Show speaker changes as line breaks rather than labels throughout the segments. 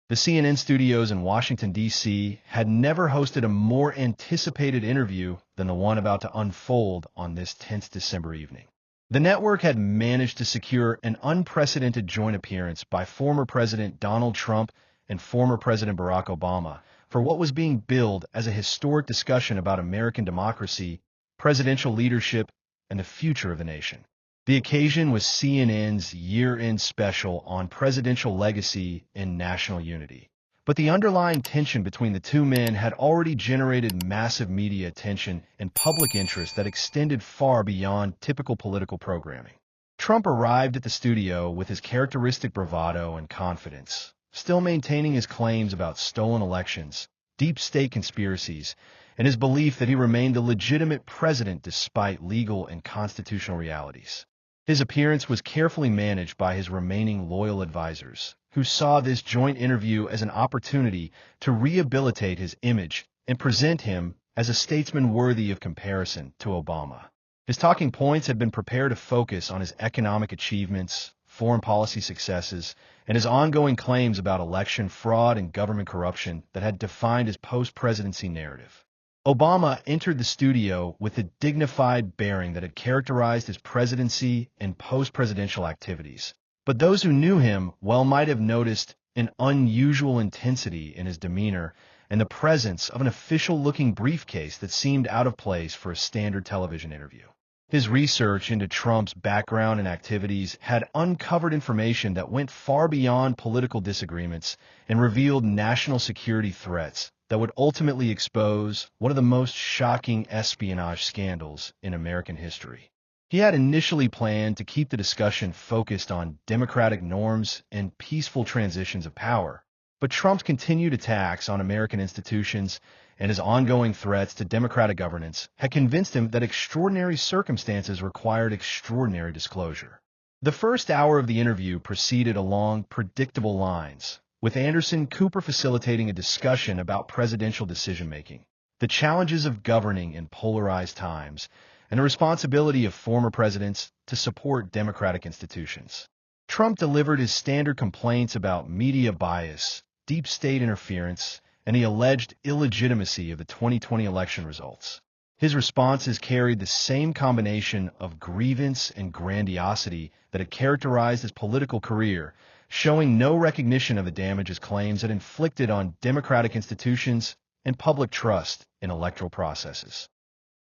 The CNN studios in Washington, D.C. had never hosted a more anticipated interview than the one about to unfold on this tense December evening. The network had managed to secure an unprecedented joint appearance by former President Donald Trump and former President Barack Obama for what was being billed as a historic discussion about American democracy, presidential leadership, and the future of the nation. The occasion was CNN's year-end special on presidential legacy and national unity. But the underlying tension between the two men had already generated massive media attention and public interest that extended far beyond typical political programming. Trump arrived at the studio with his characteristic bravado and confidence, still maintaining his claims about stolen elections, deep state conspiracies, and his belief that he remained a legitimate president despite legal and constitutional realities. His appearance was carefully managed by his remaining loyal advisors, who saw this joint interview as an opportunity to rehabilitate his image and present him as a statesman worthy of comparison to Obama. His talking points had been prepared to focus on his economic achievements, foreign policy successes, and his ongoing claims about election fraud and government corruption that had defined his post-presidency narrative. Obama entered the studio with a dignified bearing that had characterized his presidency and post-presidential activities. But those who knew him well might have noticed an unusual intensity in his demeanor and the presence of an official-looking briefcase that seemed out of place for a standard television interview. His research into Trump's background and activities had uncovered information that went far beyond political disagreements and revealed national security threats that would ultimately expose one of the most shocking espionage scandals in American history. He had initially planned to keep the discussion focused on democratic norms and peaceful transitions of power, but Trump's continued attacks on American institutions and his ongoing threats to democratic governance had convinced him that extraordinary circumstances required extraordinary disclosure. The first hour of the interview proceeded along predictable lines, with Anderson Cooper facilitating a discussion about presidential decision-making, the challenges of governing in polarized times, and the responsibility of former presidents to support democratic institutions. Trump delivered his standard complaints about media bias, deep state interference, and the alleged illegitimacy of the 2020 election results. His responses carried the same combination of grievance and grandiosity that had characterized his political career, showing no recognition of the damage his claims had inflicted on democratic institutions and public trust in electoral processes.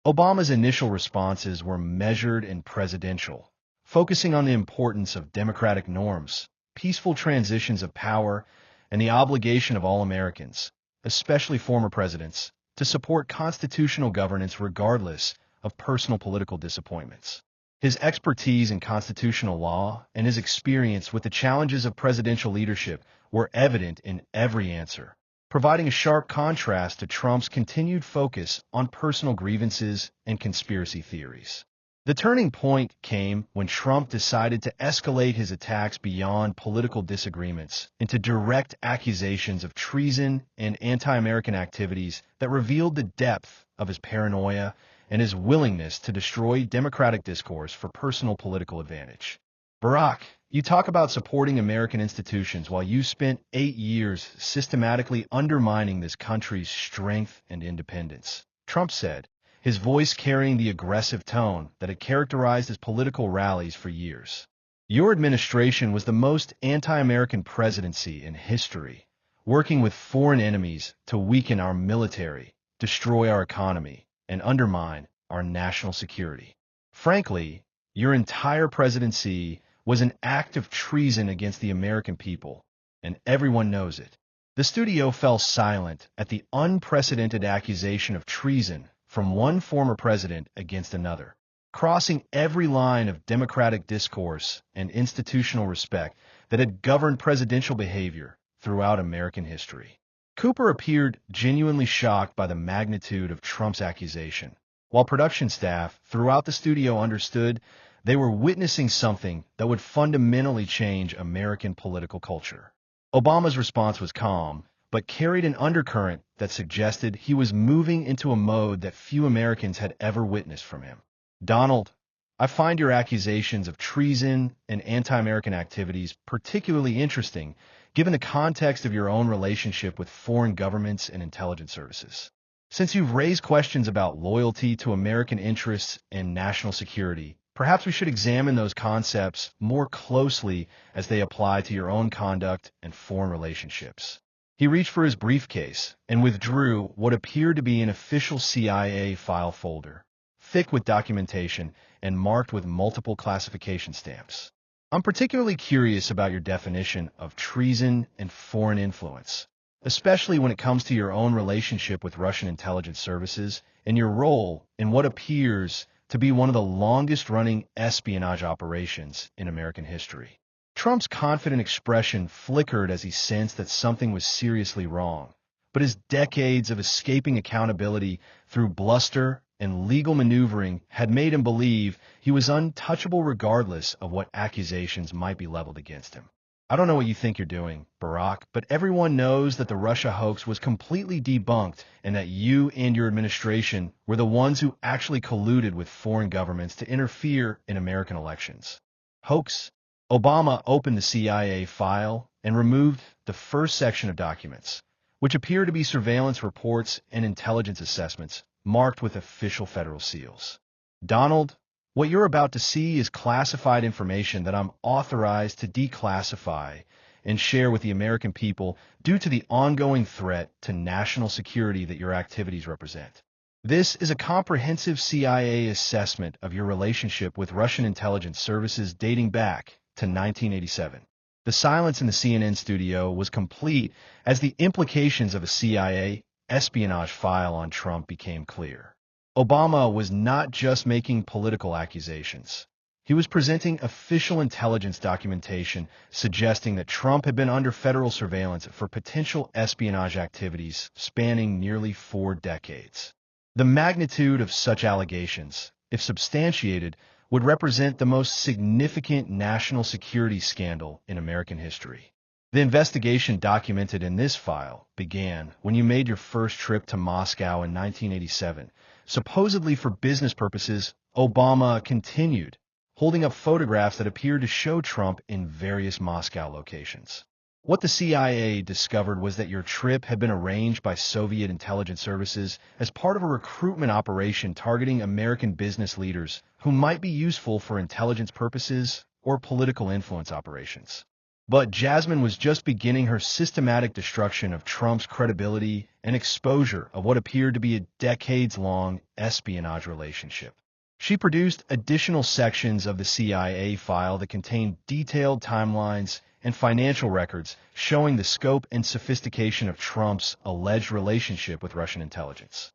Obama's initial responses were measured and presidential, focusing on the importance of democratic norms, peaceful transitions of power, and the obligation of all Americans, especially former presidents, to support constitutional governance regardless of personal political disappointments. His expertise in constitutional law and his experience with the challenges of presidential leadership were evident in every answer, providing a sharp contrast to Trump's continued focus on personal grievances and conspiracy theories. The turning point came when Trump decided to escalate his attacks beyond political disagreements into direct accusations of treason and anti-American activities that revealed the depth of his paranoia and his willingness to destroy democratic discourse for personal political advantage. Barack, you talk about supporting American institutions while you spent 8 years systematically undermining this country's strength and independence, Trump said, his voice carrying the aggressive tone that had characterized his political rallies for years. Your administration was the most anti-American presidency in history, working with foreign enemies to weaken our military, destroy our economy, and undermine our national security. Frankly, your entire presidency was an act of treason against the American people, and everyone knows it. The studio fell silent at the unprecedented accusation of treason from one former president against another, crossing every line of democratic discourse and institutional respect that had governed presidential behavior throughout American history. Cooper appeared genuinely shocked by the magnitude of Trump's accusation, while production staff throughout the studio understood they were witnessing something that would fundamentally change American political culture. Obama's response was calm, but carried an undercurrent that suggested he was moving into a mode that few Americans had ever witnessed from him. Donald, I find your accusations of treason and anti-American activities particularly interesting, given the context of your own relationship with foreign governments and intelligence services. Since you've raised questions about loyalty to American interests and national security, perhaps we should examine those concepts more closely as they apply to your own conduct and foreign relationships. He reached for his briefcase and withdrew what appeared to be an official CIA file folder, thick with documentation and marked with multiple classification stamps. I'm particularly curious about your definition of treason and foreign influence, especially when it comes to your own relationship with Russian intelligence services and your role in what appears to be one of the longest-running espionage operations in American history. Trump's confident expression flickered as he sensed that something was seriously wrong, but his decades of escaping accountability through bluster and legal maneuvering had made him believe he was untouchable regardless of what accusations might be leveled against him. I don't know what you think you're doing, Barack, but everyone knows that the Russia hoax was completely debunked and that you and your administration were the ones who actually colluded with foreign governments to interfere in American elections. Hoax? Obama opened the CIA file and removed the first section of documents, which appear to be surveillance reports and intelligence assessments marked with official federal seals. Donald, what you're about to see is classified information that I'm authorized to declassify and share with the American people due to the ongoing threat to national security that your activities represent. This is a comprehensive CIA assessment of your relationship with Russian intelligence services dating back to 1987. The silence in the CNN studio was complete as the implications of a CIA espionage file on Trump became clear. Obama was not just making political accusations. He was presenting official intelligence documentation suggesting that Trump had been under federal surveillance for potential espionage activities spanning nearly 4 decades. The magnitude of such allegations, if substantiated, would represent the most significant national security scandal in American history. The investigation documented in this file began when you made your first trip to Moscow in 1987. Supposedly for business purposes, Obama continued, holding up photographs that appeared to show Trump in various Moscow locations. What the CIA discovered was that your trip had been arranged by Soviet intelligence services as part of a recruitment operation targeting American business leaders who might be useful for intelligence purposes or political influence operations. But Jasmine was just beginning her systematic destruction of Trump's credibility and exposure of what appeared to be a decades-long espionage relationship. She produced additional sections of the CIA file that contained detailed timelines and financial records showing the scope and sophistication of Trump's alleged relationship with Russian intelligence.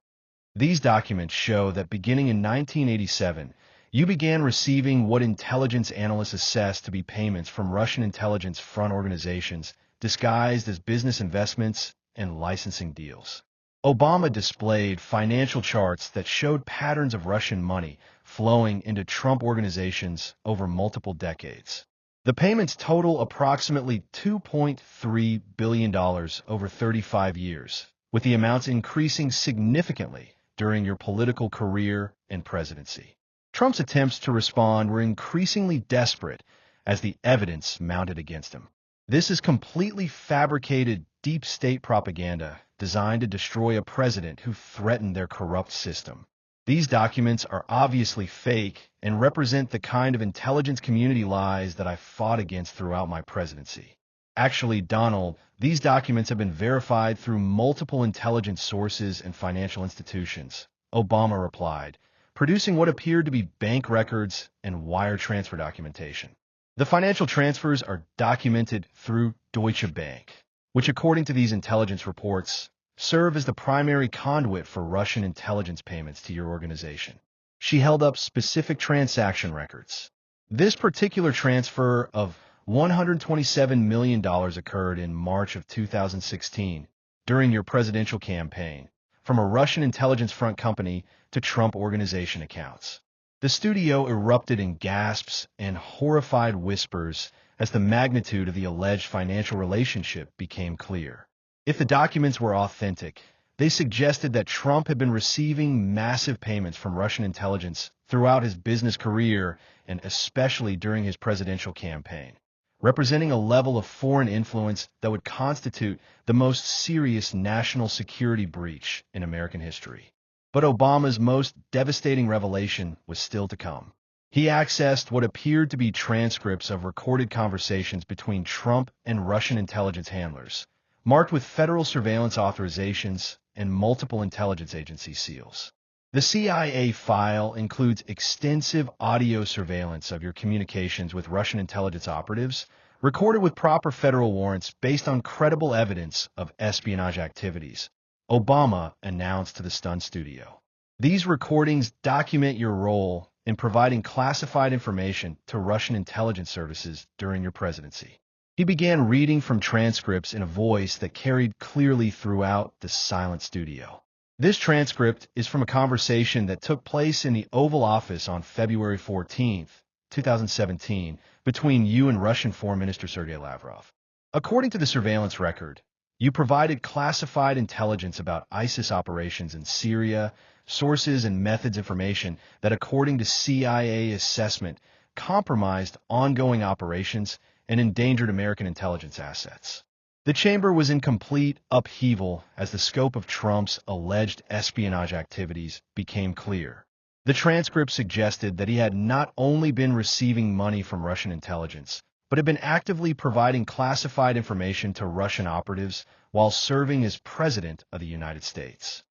These documents show that beginning in 1987, you began receiving what intelligence analysts assessed to be payments from Russian intelligence front organizations disguised as business investments and licensing deals. Obama displayed financial charts that showed patterns of Russian money flowing into Trump organizations over multiple decades. The payments total approximately $2.3 billion over 35 years, with the amounts increasing significantly during your political career and presidency. Trump's attempts to respond were increasingly desperate as the evidence mounted against him. This is completely fabricated deep state propaganda designed to destroy a president who threatened their corrupt system. These documents are obviously fake and represent the kind of intelligence community lies that I fought against throughout my presidency. Actually, Donald, these documents have been verified through multiple intelligence sources and financial institutions, Obama replied, producing what appeared to be bank records and wire transfer documentation. The financial transfers are documented through Deutsche Bank, which according to these intelligence reports, serve as the primary conduit for Russian intelligence payments to your organization. She held up specific transaction records. This particular transfer of $127 million occurred in March of 2016 during your presidential campaign from a Russian intelligence front company to Trump organization accounts. The studio erupted in gasps and horrified whispers as the magnitude of the alleged financial relationship became clear. If the documents were authentic, they suggested that Trump had been receiving massive payments from Russian intelligence throughout his business career and especially during his presidential campaign. representing a level of foreign influence that would constitute the most serious national security breach in American history. But Obama's most devastating revelation was still to come. He accessed what appeared to be transcripts of recorded conversations between Trump and Russian intelligence handlers, marked with federal surveillance authorizations and multiple intelligence agency seals. The CIA file includes extensive audio surveillance of your communications with Russian intelligence operatives, recorded with proper federal warrants based on credible evidence of espionage activities, Obama announced to the stunned studio. These recordings document your role in providing classified information to Russian intelligence services during your presidency. He began reading from transcripts in a voice that carried clearly throughout the silent studio. This transcript is from a conversation that took place in the Oval Office on February 14, 2017, between you and Russian Foreign Minister Sergei Lavrov. According to the surveillance record, you provided classified intelligence about ISIS operations in Syria, sources and methods information that, according to CIA assessment, compromised ongoing operations and endangered American intelligence assets. The chamber was in complete upheaval as the scope of Trump's alleged espionage activities became clear. The transcript suggested that he had not only been receiving money from Russian intelligence, but had been actively providing classified information to Russian operatives while serving as President of the United States.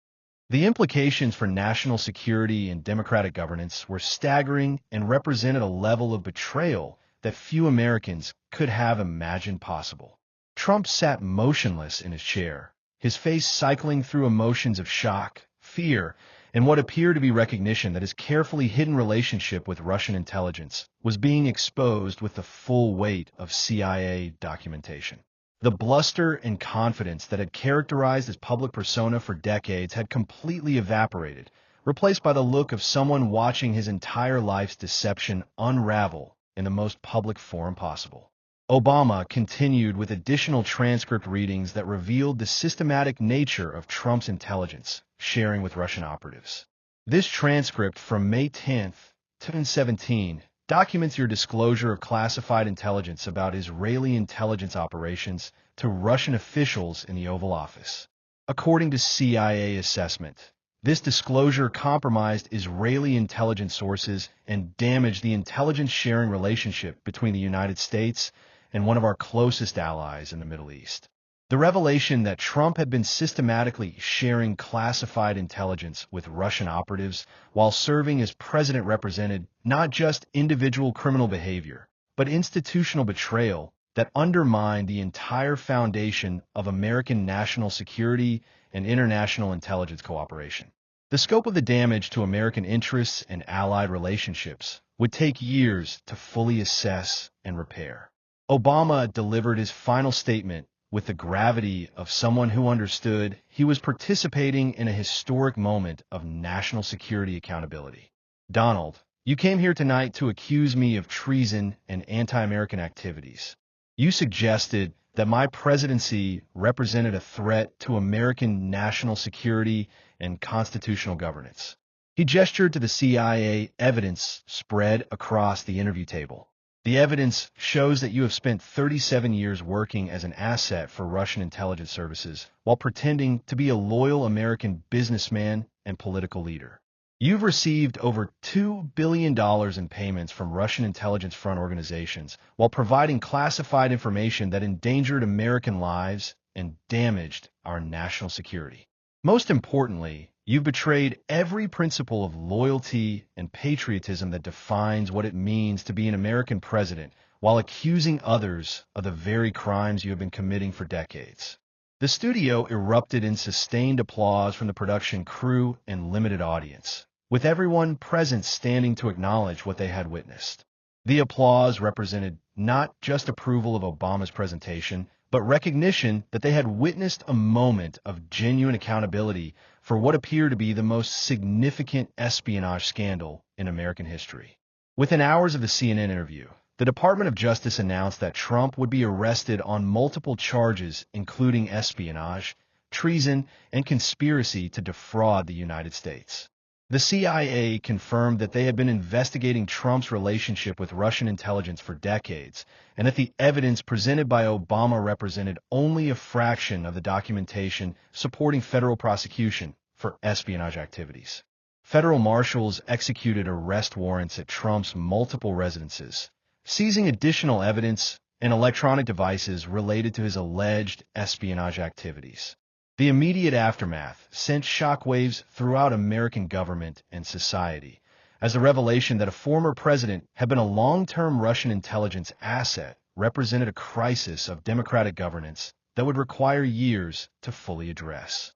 The implications for national security and democratic governance were staggering and represented a level of betrayal that few Americans could have imagined possible. Trump sat motionless in his chair, his face cycling through emotions of shock, fear, and what appeared to be recognition that his carefully hidden relationship with Russian intelligence was being exposed with the full weight of CIA documentation. The bluster and confidence that had characterized his public persona for decades had completely evaporated, replaced by the look of someone watching his entire life's deception unravel in the most public forum possible. Obama continued with additional transcript readings that revealed the systematic nature of Trump's intelligence sharing with Russian operatives. This transcript from May 10, 2017, documents your disclosure of classified intelligence about Israeli intelligence operations to Russian officials in the Oval Office. According to CIA assessment, this disclosure compromised Israeli intelligence sources and damaged the intelligence-sharing relationship between the United States and one of our closest allies in the Middle East. The revelation that Trump had been systematically sharing classified intelligence with Russian operatives while serving as president represented not just individual criminal behavior, but institutional betrayal that undermined the entire foundation of American national security and international intelligence cooperation. The scope of the damage to American interests and allied relationships would take years to fully assess and repair. Obama delivered his final statement with the gravity of someone who understood he was participating in a historic moment of national security accountability. Donald, you came here tonight to accuse me of treason and anti-American activities. You suggested that my presidency represented a threat to American national security and constitutional governance. He gestured to the CIA evidence spread across the interview table. The evidence shows that you have spent 37 years working as an asset for Russian intelligence services while pretending to be a loyal American businessman and political leader. You've received over $2 billion in payments from Russian intelligence front organizations while providing classified information that endangered American lives and damaged our national security. Most importantly, you've betrayed every principle of loyalty and patriotism that defines what it means to be an American president while accusing others of the very crimes you have been committing for decades. The studio erupted in sustained applause from the production crew and limited audience, with everyone present standing to acknowledge what they had witnessed. The applause represented not just approval of Obama's presentation, but recognition that they had witnessed a moment of genuine accountability for what appeared to be the most significant espionage scandal in American history. Within hours of the CNN interview, the Department of Justice announced that Trump would be arrested on multiple charges, including espionage, treason, and conspiracy to defraud the United States. The CIA confirmed that they had been investigating Trump's relationship with Russian intelligence for decades, and that the evidence presented by Obama represented only a fraction of the documentation supporting federal prosecution for espionage activities. Federal marshals executed arrest warrants at Trump's multiple residences, seizing additional evidence and electronic devices related to his alleged espionage activities. The immediate aftermath sent shockwaves throughout American government and society, as the revelation that a former president had been a long-term Russian intelligence asset represented a crisis of democratic governance that would require years to fully address.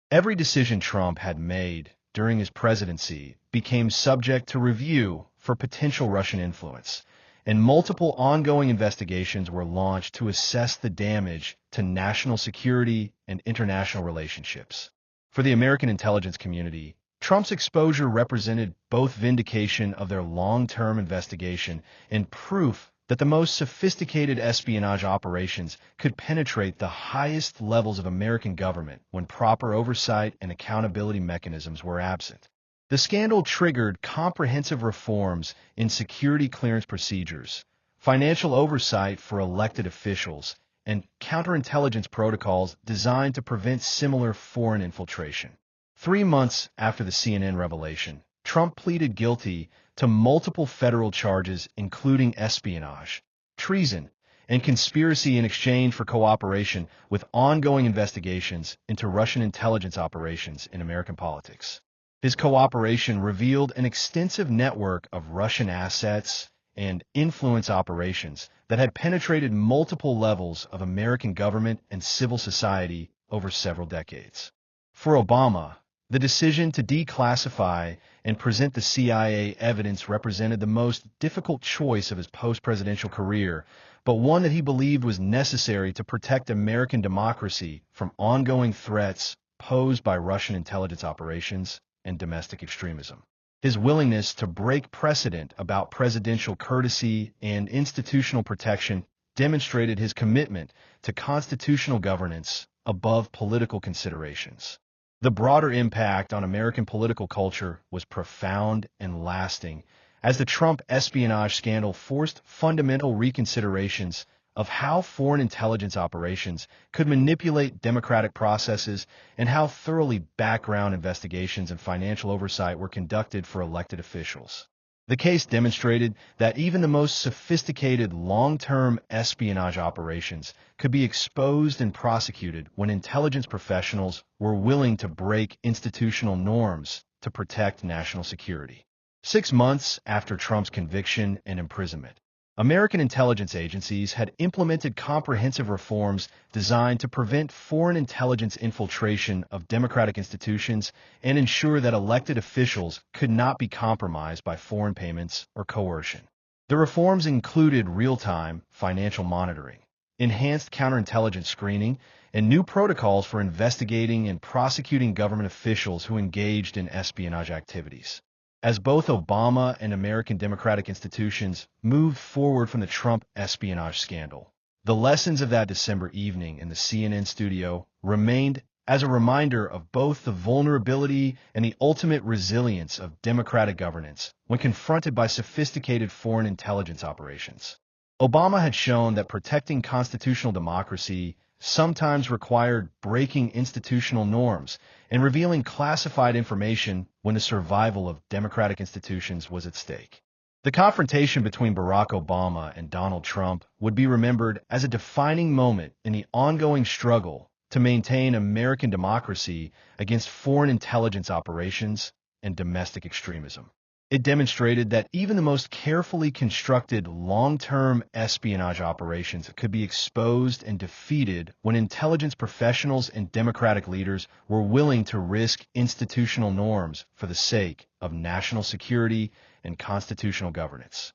Every decision Trump had made during his presidency became subject to review for potential Russian influence, and multiple ongoing investigations were launched to assess the damage to national security and international relationships. For the American intelligence community, Trump's exposure represented both vindication of their long-term investigation and proof that the most sophisticated espionage operations could penetrate the highest levels of American government when proper oversight and accountability mechanisms were absent. The scandal triggered comprehensive reforms in security clearance procedures, financial oversight for elected officials, and counterintelligence protocols designed to prevent similar foreign infiltration. 3 months after the CNN revelation, Trump pleaded guilty to multiple federal charges including espionage, treason, and conspiracy in exchange for cooperation with ongoing investigations into Russian intelligence operations in American politics. His cooperation revealed an extensive network of Russian assets and influence operations that had penetrated multiple levels of American government and civil society over several decades. For Obama, the decision to declassify and present the CIA evidence represented the most difficult choice of his post-presidential career, but one that he believed was necessary to protect American democracy from ongoing threats posed by Russian intelligence operations and domestic extremism. His willingness to break precedent about presidential courtesy and institutional protection demonstrated his commitment to constitutional governance above political considerations. The broader impact on American political culture was profound and lasting, as the Trump espionage scandal forced fundamental reconsiderations of how foreign intelligence operations could manipulate democratic processes and how thoroughly background investigations and financial oversight were conducted for elected officials. The case demonstrated that even the most sophisticated long-term espionage operations could be exposed and prosecuted when intelligence professionals were willing to break institutional norms to protect national security. 6 months after Trump's conviction and imprisonment, American intelligence agencies had implemented comprehensive reforms designed to prevent foreign intelligence infiltration of democratic institutions and ensure that elected officials could not be compromised by foreign payments or coercion. The reforms included real-time financial monitoring, enhanced counterintelligence screening, and new protocols for investigating and prosecuting government officials who engaged in espionage activities. As both Obama and American democratic institutions moved forward from the Trump espionage scandal, the lessons of that December evening in the CNN studio remained as a reminder of both the vulnerability and the ultimate resilience of democratic governance when confronted by sophisticated foreign intelligence operations. Obama had shown that protecting constitutional democracy sometimes required breaking institutional norms and revealing classified information when the survival of democratic institutions was at stake. The confrontation between Barack Obama and Donald Trump would be remembered as a defining moment in the ongoing struggle to maintain American democracy against foreign intelligence operations and domestic extremism. It demonstrated that even the most carefully constructed long-term espionage operations could be exposed and defeated when intelligence professionals and democratic leaders were willing to risk institutional norms for the sake of national security and constitutional governance.